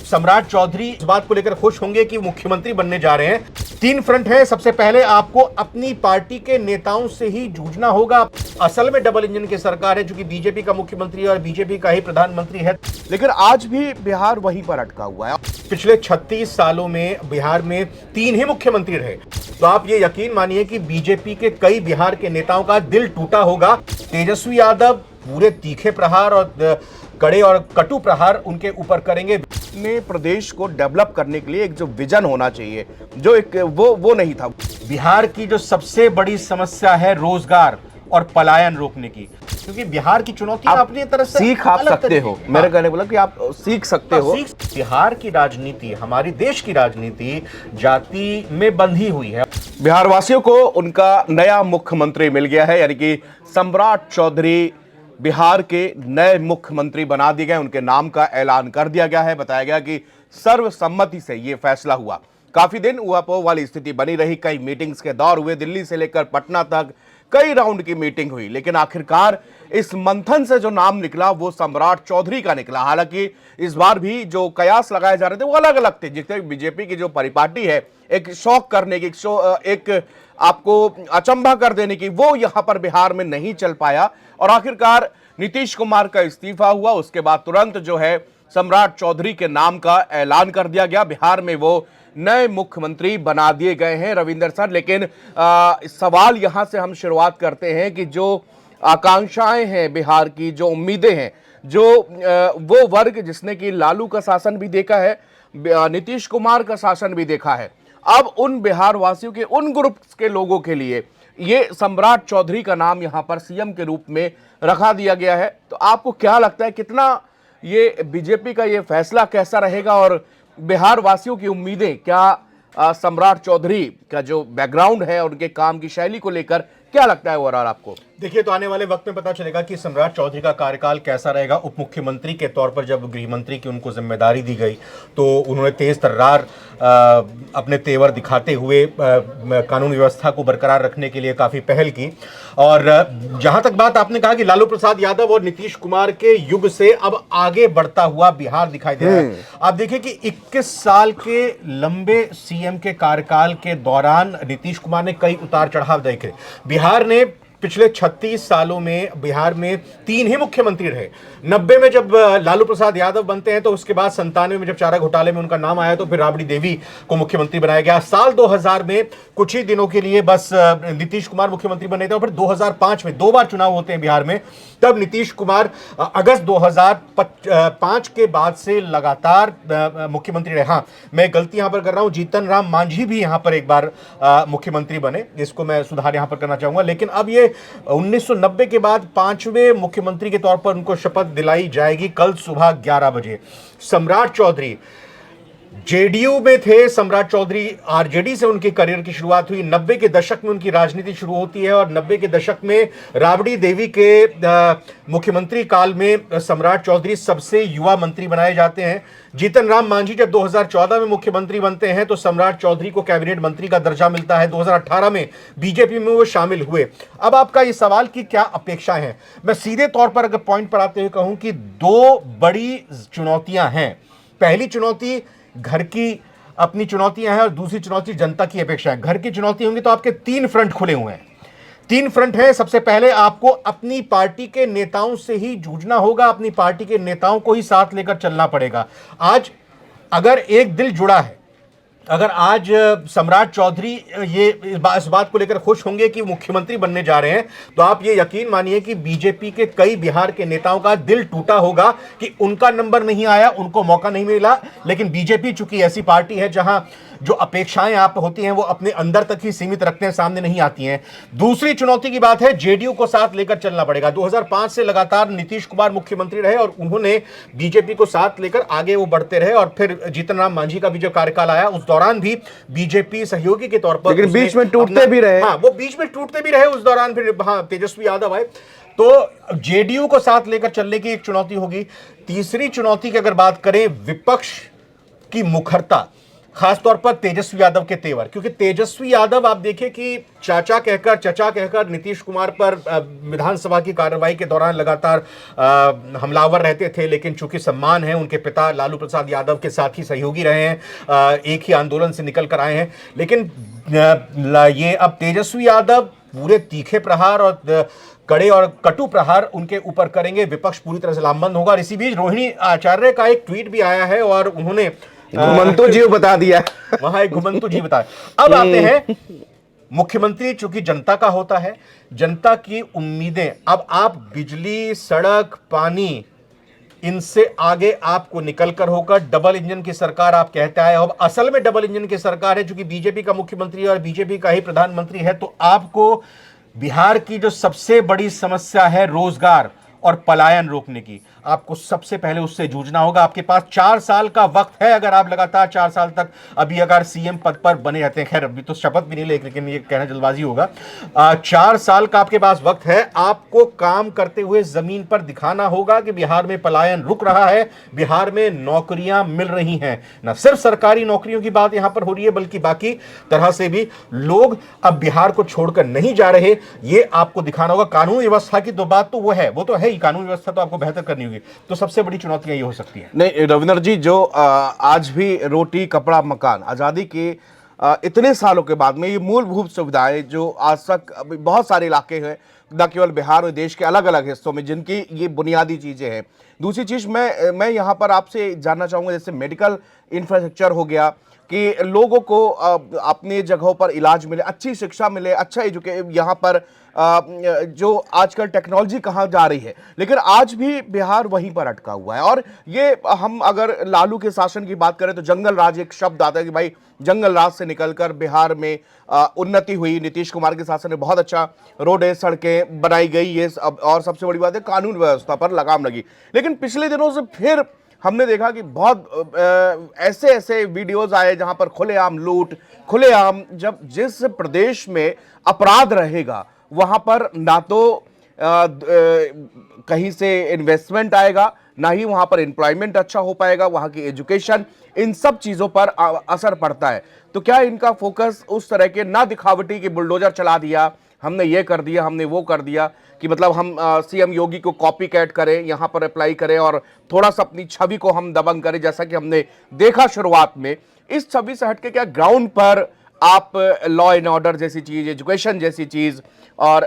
सम्राट चौधरी इस बात को लेकर खुश होंगे कि मुख्यमंत्री बनने जा रहे हैं। तीन फ्रंट है। सबसे पहले आपको अपनी पार्टी के नेताओं से ही जूझना होगा। असल में डबल इंजन की सरकार है, क्योंकि बीजेपी का मुख्यमंत्री और बीजेपी का ही प्रधानमंत्री है, लेकिन आज भी बिहार वहीं पर अटका हुआ है। पिछले 36 सालों में बिहार में 3 ही मुख्यमंत्री रहे। तो आप ये यकीन मानिए कि बीजेपी के कई बिहार के नेताओं का दिल टूटा होगा। तेजस्वी यादव पूरे तीखे प्रहार और कड़े और कटु प्रहार उनके ऊपर करेंगे। ने प्रदेश को डेवलप करने के लिए एक जो विजन होना चाहिए, जो एक वो नहीं था। बिहार की जो सबसे बड़ी समस्या है रोजगार और पलायन रोकने की, क्योंकि बिहार की चुनौती अपनी तरह से सीख आप सकते हो। मेरे कहने बोला कि आप सीख सकते हो। बिहार की राजनीति, हमारी देश की राजनीति जाति में बंधी हुई है। बिहार वासियों को उनका नया मुख्यमंत्री मिल गया है, यानी कि सम्राट चौधरी बिहार के नए मुख्यमंत्री बना दिए गए। उनके नाम का ऐलान कर दिया गया है। बताया गया कि सर्वसम्मति से यह फैसला हुआ। काफी दिन ऊहापोह वाली स्थिति बनी रही। कई मीटिंग्स के दौर हुए, दिल्ली से लेकर पटना तक कई राउंड की मीटिंग हुई, लेकिन आखिरकार इस मंथन से जो नाम निकला वो सम्राट चौधरी का निकला। हालांकि इस बार भी जो कयास लगाए जा रहे थे वो अलग अलग थे। जिससे बीजेपी की जो परिपाटी है, एक शौक करने की, एक आपको अचंभा कर देने की, वो यहां पर बिहार में नहीं चल पाया। और आखिरकार नीतीश कुमार का इस्तीफा हुआ। उसके बाद तुरंत जो है सम्राट चौधरी के नाम का ऐलान कर दिया गया। बिहार में वो नए मुख्यमंत्री बना दिए गए हैं, रविंदर सर। लेकिन सवाल यहां से हम शुरुआत करते हैं कि जो आकांक्षाएं हैं बिहार की, जो उम्मीदें हैं, जो वो वर्ग जिसने कि लालू का शासन भी देखा है, नीतीश कुमार का शासन भी देखा है, अब उन बिहार वासियों के, उन ग्रुप्स के लोगों के लिए ये सम्राट चौधरी का नाम यहां पर सीएम के रूप में रखा दिया गया है। तो आपको क्या लगता है, कितना ये बीजेपी का ये फैसला कैसा रहेगा और बिहार वासियों की उम्मीदें क्या सम्राट चौधरी का जो बैकग्राउंड है, उनके काम की शैली को लेकर क्या लगता है ओवरऑल आपको? देखिए, तो आने वाले वक्त में पता चलेगा कि सम्राट चौधरी का कार्यकाल कैसा रहेगा। उप मुख्यमंत्री के तौर पर जब गृह मंत्री की उनको जिम्मेदारी दी गई तो उन्होंने तेज तर्रार अपने तेवर दिखाते हुए कानून व्यवस्था को बरकरार रखने के लिए काफी पहल की। और जहां तक बात आपने कहा कि लालू प्रसाद यादव और नीतीश कुमार के युग से अब आगे बढ़ता हुआ बिहार दिखाई दे रहा है। आप देखिए कि 21 साल के लंबे सीएम के कार्यकाल के दौरान नीतीश कुमार ने कई उतार चढ़ाव देखे। बिहार ने पिछले 36 सालों में बिहार में 3 ही मुख्यमंत्री रहे। 90 में जब लालू प्रसाद यादव बनते हैं तो उसके बाद 97 में जब चारा घोटाले में उनका नाम आया तो फिर राबड़ी देवी को मुख्यमंत्री बनाया गया। साल 2000 में कुछ ही दिनों के लिए बस नीतीश कुमार मुख्यमंत्री बने थे और फिर 2005 में 2 बार चुनाव होते हैं बिहार में। तब नीतीश कुमार अगस्त 2005 के बाद से लगातार मुख्यमंत्री रहे। हाँ, मैं गलती यहां पर कर रहा हूं, जीतन राम मांझी भी यहां पर एक बार मुख्यमंत्री बने, इसको मैं सुधार यहां पर करना चाहूंगा। लेकिन अब ये 1990 के बाद 5वें मुख्यमंत्री के तौर पर उनको शपथ दिलाई जाएगी कल सुबह 11 बजे। सम्राट चौधरी जेडीयू में थे। सम्राट चौधरी आरजेडी से उनके करियर की शुरुआत हुई। 90 के दशक में उनकी राजनीति शुरू होती है और 90 के दशक में राबड़ी देवी के मुख्यमंत्री काल में सम्राट चौधरी सबसे युवा मंत्री बनाए जाते हैं। जीतन राम मांझी जब 2014 में मुख्यमंत्री बनते हैं तो सम्राट चौधरी को कैबिनेट मंत्री का दर्जा मिलता है। 2018 में बीजेपी में वो शामिल हुए। अब आपका ये सवाल कि क्या अपेक्षाएं हैं, मैं सीधे तौर पर अगर पॉइंट पर आते हुए कहूं कि 2 बड़ी चुनौतियां हैं। पहली चुनौती घर की अपनी चुनौतियां हैं और दूसरी चुनौती जनता की अपेक्षाएं। घर की चुनौती होंगी तो आपके 3 फ्रंट खुले हुए हैं। 3 फ्रंट है। सबसे पहले आपको अपनी पार्टी के नेताओं से ही जूझना होगा, अपनी पार्टी के नेताओं को ही साथ लेकर चलना पड़ेगा। आज अगर एक दिल जुड़ा है, अगर आज सम्राट चौधरी ये इस बात को लेकर खुश होंगे कि मुख्यमंत्री बनने जा रहे हैं, तो आप ये यकीन मानिए कि बीजेपी के कई बिहार के नेताओं का दिल टूटा होगा कि उनका नंबर नहीं आया, उनको मौका नहीं मिला। लेकिन बीजेपी चूंकि ऐसी पार्टी है जहां जो अपेक्षाएं आप होती हैं वो अपने अंदर तक ही सीमित रखते हैं, सामने नहीं आती हैं। दूसरी चुनौती की बात है, जेडीयू को साथ लेकर चलना पड़ेगा। 2005 से लगातार नीतीश कुमार मुख्यमंत्री रहे और उन्होंने बीजेपी को साथ लेकर आगे वो बढ़ते रहे। और फिर जीतन राम मांझी का भी जो कार्यकाल आया उस दौरान भी बीजेपी सहयोगी के तौर पर, लेकिन बीच में टूटते भी रहे। हाँ, वो बीच में टूटते भी रहे उस दौरान। फिर हाँ, तेजस्वी यादव आए। तो जेडीयू को साथ लेकर चलने की एक चुनौती होगी। तीसरी चुनौती की अगर बात करें, विपक्ष की मुखरता। खासतौर पर तेजस्वी यादव के तेवर, क्योंकि तेजस्वी यादव आप देखिए कि चाचा कहकर नीतीश कुमार पर विधानसभा की कार्रवाई के दौरान लगातार हमलावर रहते थे, लेकिन चूंकि सम्मान है, उनके पिता लालू प्रसाद यादव के साथ ही सहयोगी रहे हैं, एक ही आंदोलन से निकल कर आए हैं। लेकिन ये अब तेजस्वी यादव पूरे तीखे प्रहार और कड़े और कटु प्रहार उनके ऊपर करेंगे, विपक्ष पूरी तरह से लामबंद होगा। और इसी बीच रोहिणी आचार्य का एक ट्वीट भी आया है और उन्होंने घुमंतु जीव बता दिया। वहां एक घुमंतु जी बताया। अब आते हैं, मुख्यमंत्री चूंकि जनता का होता है, जनता की उम्मीदें, अब आप बिजली, सड़क, पानी, इनसे आगे आपको निकलकर होगा। डबल इंजन की सरकार आप कहते आए, अब असल में डबल इंजन की सरकार है, चूंकि बीजेपी का मुख्यमंत्री और बीजेपी का ही प्रधानमंत्री है। तो आपको बिहार की जो सबसे बड़ी समस्या है रोजगार और पलायन रोकने की, आपको सबसे पहले उससे जूझना होगा। आपके पास 4 साल का वक्त है, अगर आप लगातार 4 साल तक अभी अगर सीएम पद पर बने रहते हैं, खैर अभी तो शपथ भी नहीं ले, लेकिन ये कहना जल्दबाजी होगा। 4 साल का आपके पास वक्त है, आपको काम करते हुए जमीन पर दिखाना होगा कि बिहार में पलायन रुक रहा है, बिहार में नौकरियां मिल रही हैं। न सिर्फ सरकारी नौकरियों की बात यहां पर हो रही है, बल्कि बाकी तरह से भी लोग अब बिहार को छोड़कर नहीं जा रहे, ये आपको दिखाना होगा। कानून व्यवस्था की तो बात तो वो है, वो तो है ही, कानून व्यवस्था तो आपको बेहतर करनी होगी। तो सबसे बड़ी चुनौतियां ये हो सकती है। नहीं रविंद्र जी, जो आज भी रोटी कपड़ा मकान आजादी के इतने सालों के बाद में ये मूलभूत सुविधाएं जो आज तक अभी बहुत सारे इलाके हैं, न केवल बिहार और देश के अलग अलग हिस्सों में, जिनकी ये बुनियादी चीजें हैं। दूसरी चीज मैं यहाँ पर आपसे जानना चाहूंगा, जैसे मेडिकल इंफ्रास्ट्रक्चर हो गया, कि लोगों को अपने जगहों पर इलाज मिले, अच्छी शिक्षा मिले, अच्छा यहाँ पर जो आजकल टेक्नोलॉजी कहाँ जा रही है, लेकिन आज भी बिहार वहीं पर अटका हुआ है। और ये हम अगर लालू के शासन की बात करें तो जंगल राज एक शब्द आता है कि भाई जंगल राज से निकलकर बिहार में उन्नति हुई। नीतीश कुमार के शासन में बहुत अच्छा रोडें, सड़कें बनाई गई, ये और सबसे बड़ी बात है कानून व्यवस्था पर लगाम लगी। लेकिन पिछले दिनों से फिर हमने देखा कि बहुत ऐसे ऐसे वीडियोस आए जहां पर खुलेआम लूट, खुलेआम, जब जिस प्रदेश में अपराध रहेगा वहां पर ना तो कहीं से इन्वेस्टमेंट आएगा, ना ही वहां पर एम्प्लॉयमेंट अच्छा हो पाएगा, वहां की एजुकेशन, इन सब चीजों पर असर पड़ता है। तो क्या इनका फोकस उस तरह के ना दिखावटी कि बुलडोजर चला दिया, हमने ये कर दिया, हमने वो कर दिया, कि मतलब हम सीएम योगी को कॉपी कैट करें, यहां पर अप्लाई करें और थोड़ा सा अपनी छवि को हम दबंग करें, जैसा कि हमने देखा शुरुआत में। इस छवि से हटके क्या ग्राउंड पर आप लॉ एंड ऑर्डर जैसी चीज, एजुकेशन जैसी चीज, और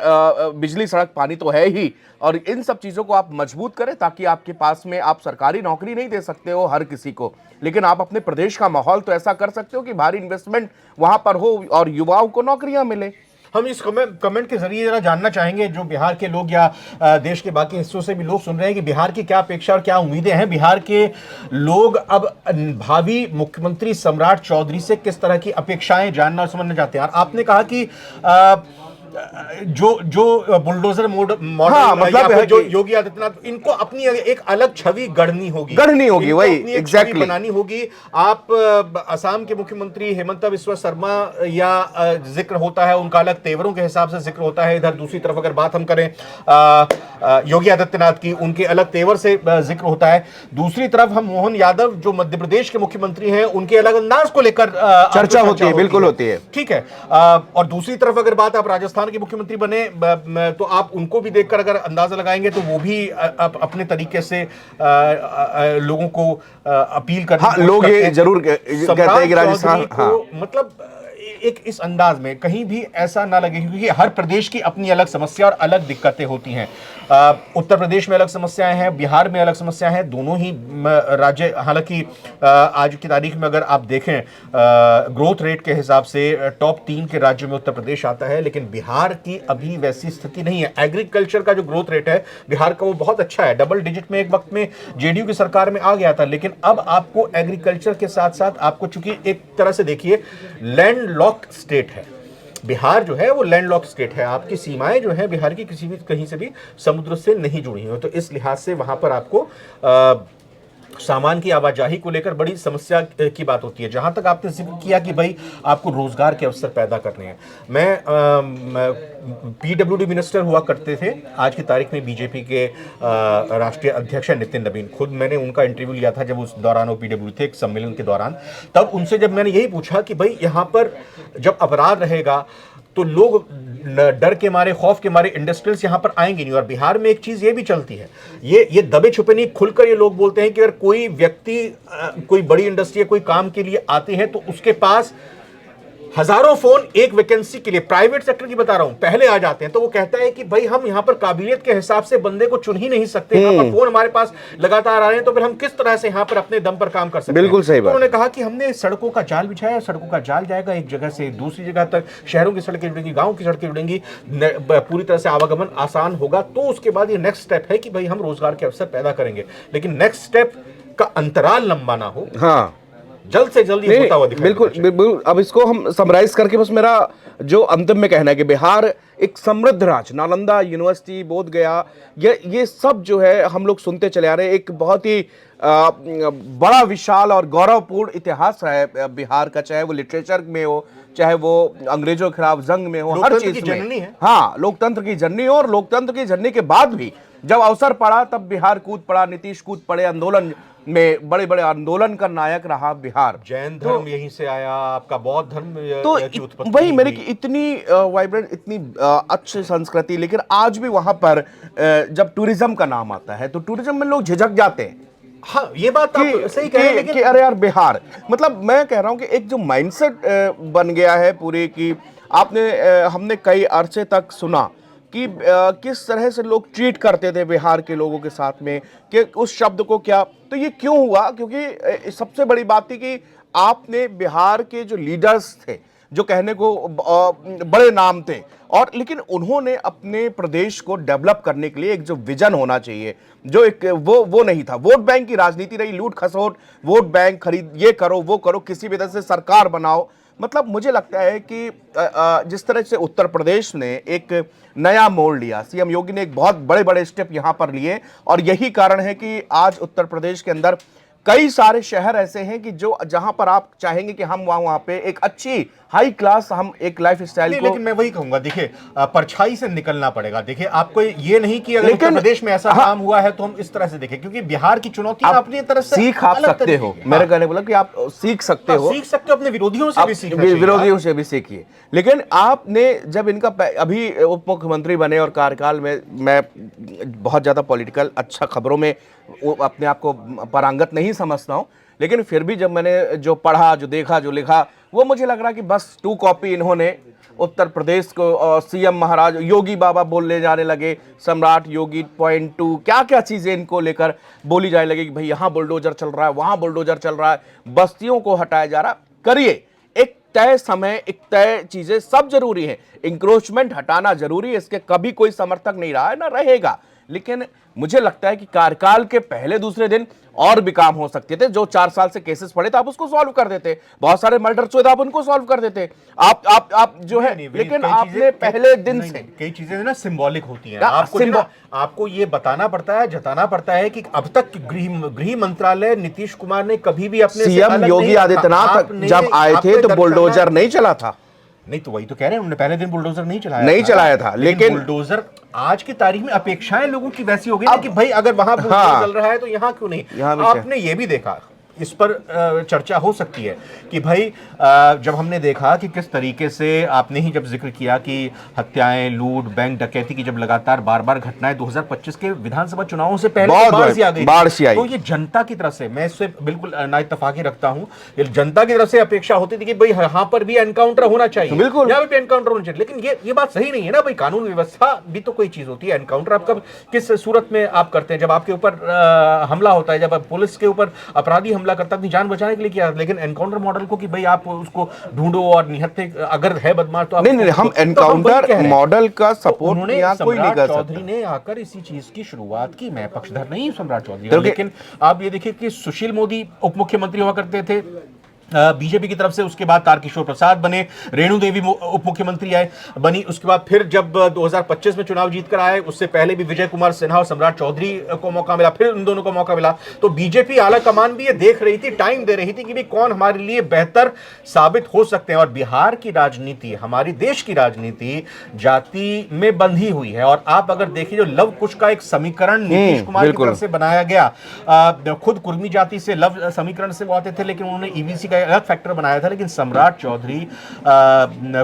बिजली, सड़क, पानी तो है ही, और इन सब चीजों को आप मजबूत करें, ताकि आपके पास में, आप सरकारी नौकरी नहीं दे सकते हो हर किसी को, लेकिन आप अपने प्रदेश का माहौल तो ऐसा कर सकते हो कि भारी इन्वेस्टमेंट वहां पर हो और युवाओं को नौकरियां मिले। हम इस कमेंट के जरिए जरा जानना चाहेंगे, जो बिहार के लोग या देश के बाकी हिस्सों से भी लोग सुन रहे हैं, कि बिहार की क्या अपेक्षा और क्या उम्मीदें हैं। बिहार के लोग अब भावी मुख्यमंत्री सम्राट चौधरी से किस तरह की अपेक्षाएं जानना और समझना चाहते हैं। और आपने कहा कि जो बुलडोजर मॉडल, हाँ, मतलब या जो योगी आदित्यनाथ, इनको अपनी एक अलग छवि गढ़नी होगी, वही एग्जैक्टली बनानी होगी। आप असम के मुख्यमंत्री हेमंत बिस्वा शर्मा या जिक्र होता है, उनका अलग तेवरों के हिसाब से जिक्र होता है। इधर दूसरी तरफ अगर बात हम करें योगी आदित्यनाथ की, उनके अलग तेवर से जिक्र होता है। दूसरी तरफ हम मोहन यादव जो मध्य प्रदेश के मुख्यमंत्री हैं, उनके अलग अंदाज को लेकर चर्चा होती है, बिल्कुल होती है, ठीक है। और दूसरी तरफ अगर बात आप राजस्थान के मुख्यमंत्री बने, तो आप उनको भी देखकर अगर अंदाजा लगाएंगे तो वो भी अपने तरीके से लोगों को अपील करते हैं। हाँ, लोग ये जरूर कहते हैं कि राजस्थान, हाँ, मतलब एक इस अंदाज में कहीं भी ऐसा ना लगे, क्योंकि हर प्रदेश की अपनी अलग समस्या और अलग दिक्कतें होती हैं। उत्तर प्रदेश में अलग समस्याएं हैं, बिहार में अलग समस्याएं हैं, दोनों ही राज्य, हालांकि आज की तारीख में अगर आप देखें ग्रोथ रेट के हिसाब से टॉप 3 के राज्यों में उत्तर प्रदेश आता है, लेकिन बिहार की अभी वैसी स्थिति नहीं है। एग्रीकल्चर का जो ग्रोथ रेट है बिहार का, वो बहुत अच्छा है, डबल डिजिट में एक वक्त में जेडीयू की सरकार में आ गया था। लेकिन अब आपको एग्रीकल्चर के साथ साथ आपको, चूंकि एक तरह से देखिए लैंड लॉक स्टेट है बिहार, जो है वो लैंडलॉक स्टेट है, आपकी सीमाएं जो है बिहार की किसी भी कहीं से भी समुद्र से नहीं जुड़ी हुई, तो इस लिहाज से वहां पर आपको सामान की आवाजाही को लेकर बड़ी समस्या की बात होती है। जहां तक आपने जिक्र किया कि भाई आपको रोजगार के अवसर पैदा करने हैं, मैं पीडब्ल्यूडी मिनिस्टर हुआ करते थे, आज की तारीख में बीजेपी के राष्ट्रीय अध्यक्ष हैं नितिन नवीन। खुद मैंने उनका इंटरव्यू लिया था जब उस दौरान वो पीडब्ल्यू थे, एक सम्मेलन के दौरान। तब उनसे जब मैंने यही पूछा कि भाई यहाँ पर जब अपराध रहेगा तो लोग डर के मारे, खौफ के मारे इंडस्ट्रियल्स यहां पर आएंगे नहीं। और बिहार में एक चीज ये भी चलती है, ये दबे छुपे नहीं, खुलकर ये लोग बोलते हैं कि अगर कोई व्यक्ति कोई बड़ी इंडस्ट्री या कोई काम के लिए आते हैं तो उसके पास हजारों फोन एक वैकेंसी के लिए, प्राइवेट सेक्टर की बता रहा हूं, पहले आ जाते हैं। तो वो कहता है कि भाई हम यहां पर काबिलियत के हिसाब से बंदे को चुन ही नहीं सकते, यहां पर फोन हमारे पास लगातार आ रहे हैं, तो फिर हम किस तरह से यहां पर अपने दम पर काम कर सकते हैं। बिल्कुल सही बात। उन्होंने कहा कि हमने सड़कों का जाल बिछाया, सड़कों का जाल जाएगा एक जगह से दूसरी जगह तक, शहरों की सड़कें जुड़ेंगी, गांव की सड़कें जुड़ेंगी, पूरी तरह से आवागमन आसान होगा। तो उसके बाद ये नेक्स्ट स्टेप है कि भाई हम रोजगार के अवसर पैदा करेंगे, लेकिन नेक्स्ट स्टेप का अंतराल लंबा ना हो, हाँ, जल्द से जल्द ये होता हुआ दिखाई बिल्कुल बिल्कुल। अब इसको हम समराइज करके बस मेरा जो अंतिम में कहना है कि बिहार एक समृद्ध राज्य, नालंदा यूनिवर्सिटी, बोध गया, ये सब जो है हम लोग सुनते चले आ रहे हैं। एक बहुत ही बड़ा, विशाल और गौरवपूर्ण इतिहास रहा है बिहार का, चाहे वो लिटरेचर में हो, चाहे वो अंग्रेजों के खिलाफ जंग में हो, हर चीज में। हाँ, लोकतंत्र की जननी हो, और लोकतंत्र की जननी के बाद भी जब अवसर पड़ा तब बिहार कूद पड़ा, नीतीश कूद पड़े, आंदोलन में बड़े बड़े आंदोलन का नायक रहा बिहार। जैन धर्म यहीं से आया, आपका बौद्ध धर्म तो वही मेरे की इतनी वाइब्रेंट, इतनी अच्छी संस्कृति, लेकिन आज भी वहां पर जब टूरिज्म का नाम आता है तो टूरिज्म में लोग झिझक जाते हैं। हाँ, ये बात आप सही कह रहे हैं, लेकिन अरे यार बिहार, मतलब मैं कह रहा हूं कि एक जो माइंडसेट बन गया है पूरे की, हमने कई अरसे तक सुना कि किस तरह से लोग ट्रीट करते थे बिहार के लोगों के साथ में, कि उस शब्द को क्या, तो ये क्यों हुआ? क्योंकि सबसे बड़ी बात थी कि आपने बिहार के जो लीडर्स थे, जो कहने को बड़े नाम थे, और लेकिन उन्होंने अपने प्रदेश को डेवलप करने के लिए एक जो विजन होना चाहिए, जो एक वो नहीं था। वोट बैंक की राजनीति रही, लूट खसोट, वोट बैंक खरीद, ये करो वो करो, किसी भी तरह से सरकार बनाओ। मतलब मुझे लगता है कि जिस तरह से उत्तर प्रदेश ने एक नया मोड़ लिया, सीएम योगी ने एक बहुत बड़े बड़े स्टेप यहां पर लिए, और यही कारण है कि आज उत्तर प्रदेश के अंदर कई सारे शहर ऐसे हैं कि जो जहां पर आप चाहेंगे कि हम वहां पे एक अच्छी हाई क्लास हम एक लाइफ स्टाइल को। लेकिन मैं वही कहूंगा, देखिए परछाई से निकलना पड़ेगा। देखिए आपको ये नहीं कि अगर उत्तर प्रदेश में ऐसा काम हुआ है तो हम इस तरह से देखें, क्योंकि बिहार की चुनौती आप अपनी तरह से सीख आप सकते हो। मेरे कहने बोला कि आप सीख सकते हो, अपने विरोधियों से भी सीखना चाहिए, विरोधियों से भी सीखिए। लेकिन आपने जब इनका अभी उप मुख्यमंत्री बने और कार्यकाल में, मैं बहुत ज्यादा पॉलिटिकल अच्छा खबरों में अपने आप को पारंगत नहीं समझता हूं, लेकिन फिर भी जब मैंने जो पढ़ा, जो देखा, जो लिखा, वो मुझे लग रहा कि बस 2 कॉपी इन्होंने उत्तर प्रदेश को सीएम महाराज योगी बाबा बोलने जाने लगे, सम्राट योगी .2, क्या क्या चीजें इनको लेकर बोली जाने लगी कि भाई यहाँ बुलडोजर चल रहा है, वहां बुलडोजर चल रहा है, बस्तियों को हटाया जा रहा। करिए, एक तय समय, एक तय चीजें सब जरूरी है, इंक्रोचमेंट हटाना जरूरी है, इसके कभी कोई समर्थक नहीं रहा है, ना रहेगा। लेकिन मुझे लगता है कि कार्यकाल के पहले दूसरे दिन और भी काम हो सकते थे। जो 4 साल से केसेस पड़े थे आप उसको सॉल्व कर देते, बहुत सारे मर्डर्स हुए थे आप उनको सॉल्व कर देते, आप जो है। लेकिन आपने पहले दिन से कई चीजें ना सिंबॉलिक होती हैं, आपको ये बताना पड़ता है, जताना पड़ता है कि अब तक गृह मंत्रालय नीतीश कुमार ने कभी भी अपने सीएम योगी आदित्यनाथ जब आए थे तो बुलडोजर नहीं चला था। नहीं, तो वही तो कह रहे हैं, उन्होंने पहले दिन बुलडोजर नहीं चलाया था, लेकिन बुलडोजर आज की तारीख में अपेक्षाएं लोगों की वैसी हो गई ना कि भाई अगर वहां बुलडोजर चल रहा है तो यहाँ क्यों नहीं। आपने ये भी देखा, इस पर चर्चा हो सकती है कि भाई जब हमने देखा कि किस तरीके से, आपने ही जब जिक्र किया कि हत्याएं, लूट, बैंक डकैती की जब लगातार बार-बार घटनाएं 2025 के विधानसभा चुनावों से पहले बाढ़ सी आ गई, तो ये जनता की तरफ से, मैं इससे बिल्कुल नाइत्तेफाकी रखता हूं, ये जनता की तरफ से अपेक्षा होती थी कि भाई यहाँ पर भी एनकाउंटर होना चाहिए, यहाँ भी एनकाउंटर होना चाहिए। लेकिन ये बात सही नहीं है ना भाई, कानून व्यवस्था भी तो कोई चीज होती है। एनकाउंटर आप कब, किस सूरत में आप करते हैं? जब आपके ऊपर हमला होता है, जब पुलिस के ऊपर अपराधी हमला करता है अपनी जान बचाने के लिए किया। लेकिन एनकाउंटर मॉडल को कि भाई आप उसको ढूंढो और निहत्थे, अगर है बदमाश तो नहीं, हम एनकाउंटर मॉडल का सपोर्ट यहाँ कोई नहीं कर सकता। चौधरी ने आकर इसी चीज की शुरुआत की, मैं पक्षधर नहीं हूं सम्राट चौधरी, लेकिन आप ये देखिए कि सुशील मोदी उप मुख्यमंत्री हुआ करते थे, बीजेपी की तरफ से। उसके बाद तारकिशोर प्रसाद बने, रेणु देवी उप मुख्यमंत्री आए बनी। उसके बाद फिर जब 2025 में चुनाव जीतकर आए, उससे पहले भी विजय कुमार सिन्हा और सम्राट चौधरी को मौका मिला, फिर उन दोनों को मौका मिला। तो बीजेपी आला कमान भी ये देख रही थी, टाइम दे रही थी कि भाई कौन हमारे लिए बेहतर साबित हो सकते हैं। और बिहार की राजनीति, हमारी देश की राजनीति जाति में बंधी हुई है। और आप अगर देखिए जो लव कुश का एक समीकरण नीतीश कुमार की तरफ से बनाया गया, खुद कुर्मी जाति से लव समीकरण से वो आते थे, लेकिन उन्होंने ईबीसी का अलग फैक्टर बनाया था। लेकिन सम्राट चौधरी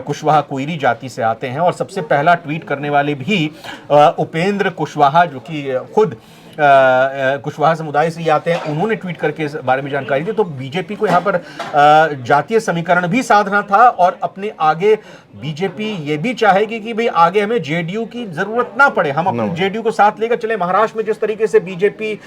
कुशवाहा कोयरी जाति से आते हैं, और सबसे पहला ट्वीट करने वाले भी उपेंद्र कुशवाहा, जो कि खुद कुशवाहा समुदाय से ही आते हैं, उन्होंने ट्वीट करके इस बारे में जानकारी दी। तो बीजेपी को यहाँ पर जातीय समीकरण भी साधना था, और अपने आगे बीजेपी ये भी चाहेगी कि भाई आगे हमें जेडीयू की जरूरत ना पड़े, हम अपने जेडीयू को साथ लेकर चले। महाराष्ट्र में जिस तरीके से बीजेपी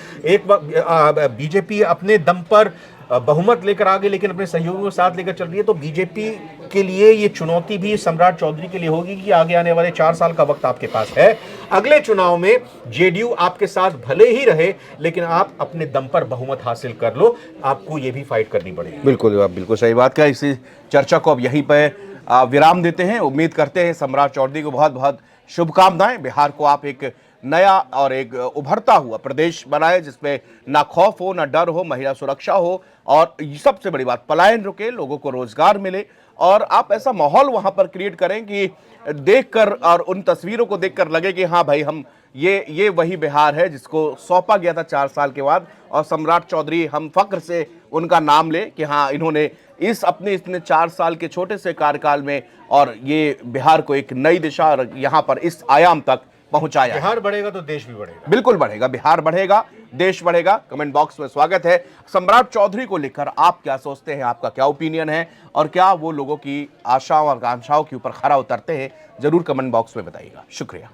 अपने दम पर बहुमत लेकर आ गई, लेकिन अपने सहयोगियों को साथ लेकर चल रही है। तो बीजेपी के लिए ये चुनौती भी सम्राट चौधरी के लिए होगी कि आगे आने वाले 4 साल का वक्त आपके पास है। अगले चुनाव में जेडीयू आपके साथ भले ही रहे, लेकिन आप अपने दम पर बहुमत हासिल कर लो, आपको ये भी फाइट करनी पड़ेगी। बिल्कुल, आप बिल्कुल सही बात कहा। इसी चर्चा को अब यहीं पे विराम देते हैं। उम्मीद करते हैं सम्राट चौधरी को बहुत बहुत शुभकामनाएं। बिहार को आप एक नया और एक उभरता हुआ प्रदेश बनाए, जिसमें ना खौफ हो, ना डर हो, महिला सुरक्षा हो, और सबसे बड़ी बात पलायन रुके, लोगों को रोजगार मिले। और आप ऐसा माहौल वहां पर क्रिएट करें कि देखकर और उन तस्वीरों को देखकर लगे कि हाँ भाई, हम ये वही बिहार है जिसको सौंपा गया था 4 साल के बाद। और सम्राट चौधरी, हम फक्र से उनका नाम ले कि हाँ, इन्होंने इतने 4 साल के छोटे से कार्यकाल में और ये बिहार को एक नई दिशा और यहाँ पर इस आयाम तक पहुंचाया। बिहार बढ़ेगा तो देश भी बढ़ेगा। बिल्कुल बढ़ेगा, बिहार बढ़ेगा, देश बढ़ेगा। कमेंट बॉक्स में स्वागत है। सम्राट चौधरी को लेकर आप क्या सोचते हैं, आपका क्या ओपिनियन है, और क्या वो लोगों की आशाओं और आकांक्षाओं के ऊपर खरा उतरते हैं, जरूर कमेंट बॉक्स में बताइएगा। शुक्रिया।